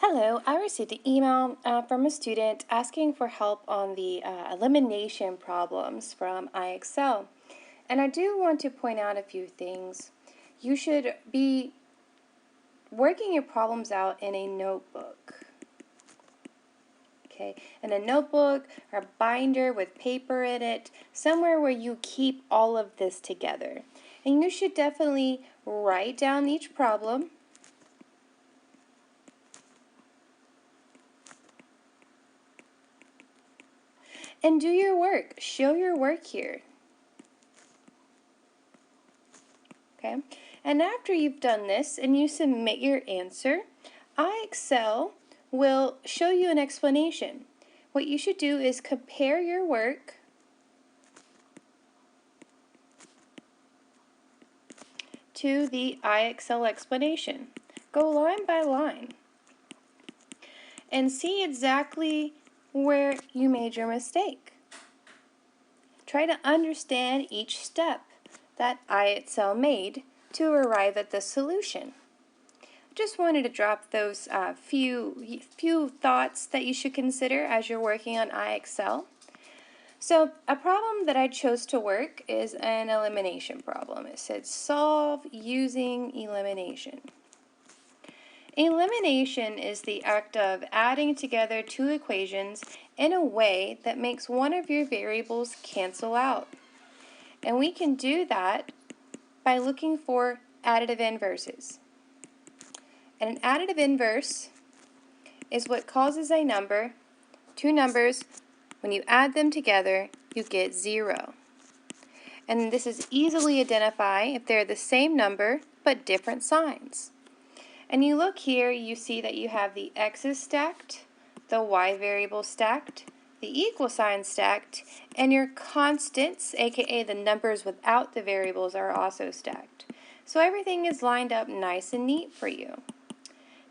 Hello, I received an email from a student asking for help on the elimination problems from IXL. And I do want to point out a few things. You should be working your problems out in a notebook. Okay, in a notebook or a binder with paper in it, somewhere where you keep all of this together. And you should definitely write down each problem. And do your work. Show your work here. Okay? And after you've done this and you submit your answer, IXL will show you an explanation. What you should do is compare your work to the IXL explanation. Go line by line and see exactly where you made your mistake. Try to understand each step that IXL made to arrive at the solution. Just wanted to drop those few thoughts that you should consider as you're working on IXL. So a problem that I chose to work is an elimination problem. It said solve using elimination. Elimination is the act of adding together two equations in a way that makes one of your variables cancel out. And we can do that by looking for additive inverses. And an additive inverse is what causes a number, two numbers, when you add them together, you get 0. And this is easily identified if they're the same number but different signs. And you look here, you see that you have the x's stacked, the y variable stacked, the equal sign stacked, and your constants, aka the numbers without the variables, are also stacked. So everything is lined up nice and neat for you.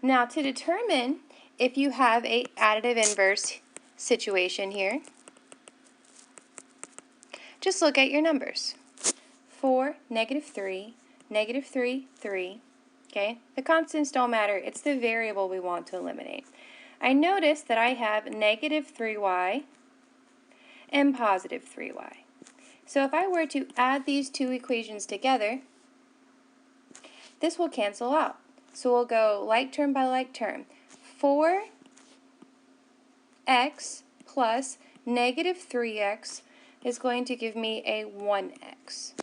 Now, to determine if you have an additive inverse situation here, just look at your numbers. 4, -3, -3, 3. Okay? The constants don't matter. It's the variable we want to eliminate. I notice that I have -3y and +3y. So if I were to add these two equations together, this will cancel out. So we'll go like term by like term. 4x plus -3x is going to give me a 1x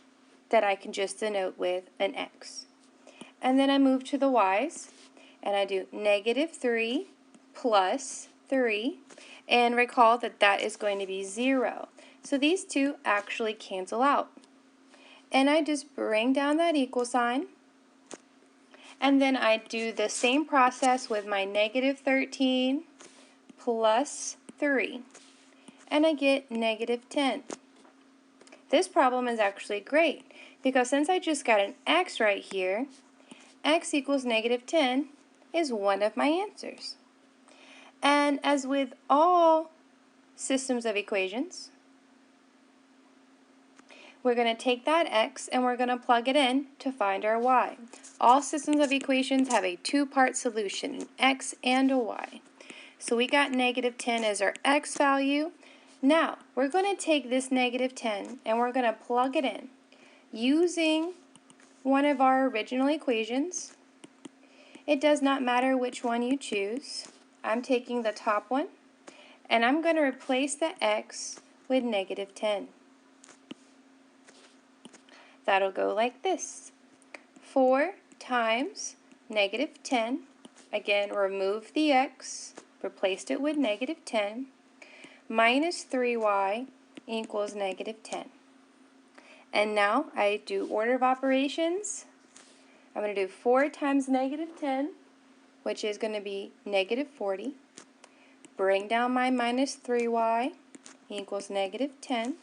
that I can just denote with an x. And then I move to the y's, and I do -3 plus 3, and recall that that is going to be 0. So these two actually cancel out. And I just bring down that equal sign, and then I do the same process with my -13 plus 3, and I get -10. This problem is actually great, because since I just got an x right here, x equals -10 is one of my answers. And as with all systems of equations, we're going to take that x and we're going to plug it in to find our y. All systems of equations have a two-part solution, an x and a y. So we got -10 as our x value. Now, we're going to take this -10 and we're going to plug it in using one of our original equations. It does not matter which one you choose. I'm taking the top one, and I'm going to replace the x with -10. That'll go like this. 4 times -10. Again, remove the x, replaced it with -10, minus 3y equals -10. And now I do order of operations. I'm going to do 4 times -10, which is going to be -40. Bring down my minus 3y equals -10.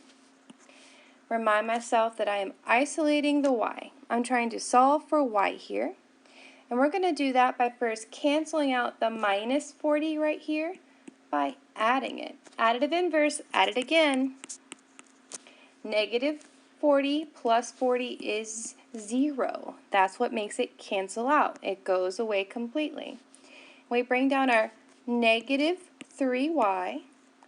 Remind myself that I am isolating the y. I'm trying to solve for y here. And we're going to do that by first canceling out the minus 40 right here by adding it. Additive inverse, add it again. -40 plus 40 is 0. That's what makes it cancel out. It goes away completely. we bring down our negative 3y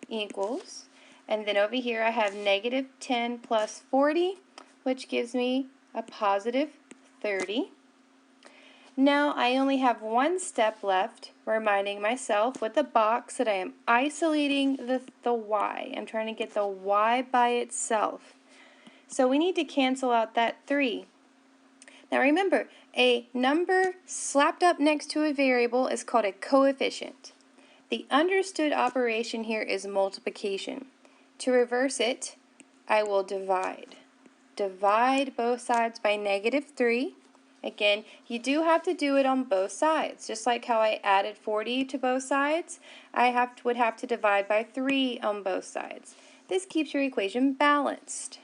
equals, and then over here I have negative 10 plus 40, which gives me a positive 30. Now I only have one step left, reminding myself with the box that I am isolating the y. I'm trying to get the y by itself. So we need to cancel out that 3. Now remember, a number slapped up next to a variable is called a coefficient. The understood operation here is multiplication. To reverse it, I will divide. Divide both sides by negative 3. Again, you do have to do it on both sides. Just like how I added 40 to both sides, I would have to divide by 3 on both sides. This keeps your equation balanced.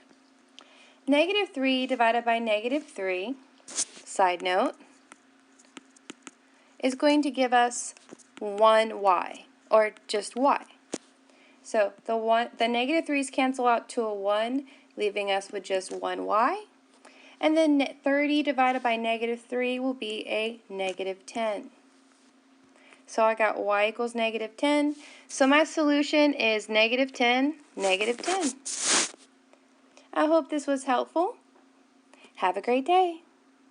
Negative 3 divided by negative 3, side note, is going to give us 1y, or just y. So the negative 3's cancel out to a 1, leaving us with just 1y. And then 30 divided by negative 3 will be a negative 10. So I got y equals negative 10. So my solution is negative 10, negative 10. I hope this was helpful. Have a great day.